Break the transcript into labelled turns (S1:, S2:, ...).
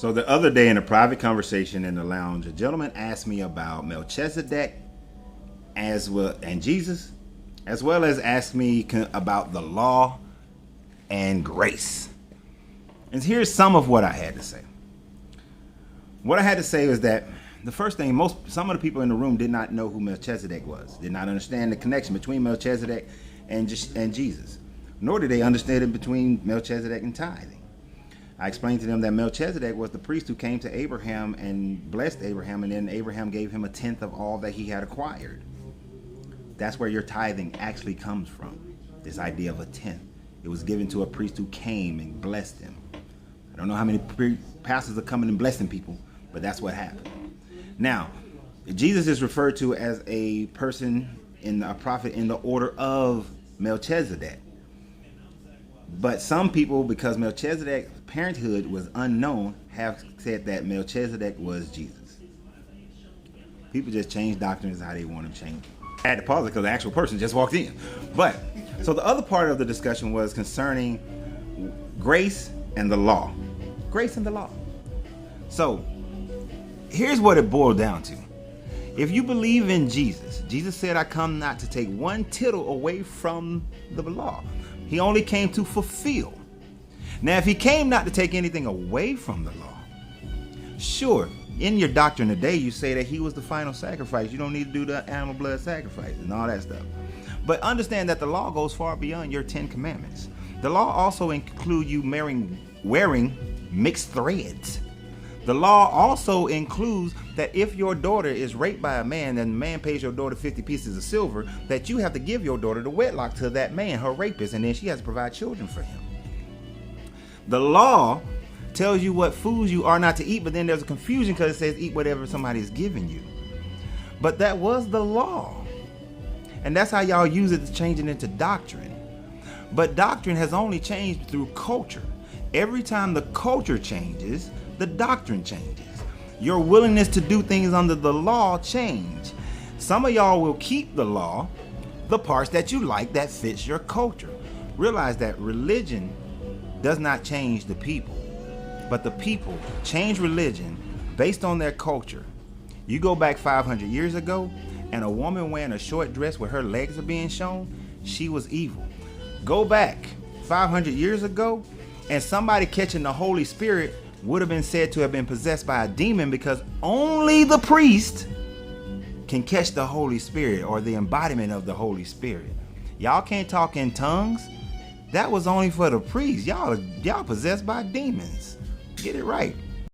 S1: So the other day in a private conversation in the lounge, a gentleman asked me about Melchizedek and Jesus, as well as asked me about the law and grace. And here's some of what I had to say. What I had to say is that the first thing, some of the people in the room did not know who Melchizedek was, did not understand the connection between Melchizedek and Jesus, nor did they understand it between Melchizedek and tithing. I explained to them that Melchizedek was the priest who came to Abraham and blessed Abraham, and then Abraham gave him a tenth of all that he had acquired. That's where your tithing actually comes from, this idea of a tenth. It was given to a priest who came and blessed him. I don't know how many pastors are coming and blessing people, but that's what happened. Now, Jesus is referred to as a person, a prophet in the order of Melchizedek. But some people, because Melchizedek's parenthood was unknown, have said that Melchizedek was Jesus. People just change doctrines how they want to change. I had to pause it because the actual person just walked in. But, so the other part of the discussion was concerning grace and the law. Grace and the law. So, here's what it boiled down to. If you believe in Jesus, Jesus said, I come not to take one tittle away from the law. He only came to fulfill. Now, if he came not to take anything away from the law, sure, in your doctrine today, you say that he was the final sacrifice. You don't need to do the animal blood sacrifice and all that stuff. But understand that the law goes far beyond your 10 commandments. The law also includes you wearing mixed threads. The law also includes that if your daughter is raped by a man and the man pays your daughter 50 pieces of silver, that you have to give your daughter the wedlock to that man, her rapist, and then she has to provide children for him. The law tells you what foods you are not to eat, but then there's a confusion because it says eat whatever somebody is giving you. But that was the law. And that's how y'all use it to change it into doctrine. But doctrine has only changed through culture. Every time the culture changes, the doctrine changes. Your willingness to do things under the law change. Some of y'all will keep the law, the parts that you like that fits your culture. Realize that religion does not change the people, but the people change religion based on their culture. You go back 500 years ago, and a woman wearing a short dress where her legs are being shown, she was evil. Go back 500 years ago, and somebody catching the Holy Spirit would have been said to have been possessed by a demon, because only the priest can catch the Holy Spirit or the embodiment of the Holy Spirit. Y'all can't talk in tongues. That was only for the priest. Y'all possessed by demons. Get it right.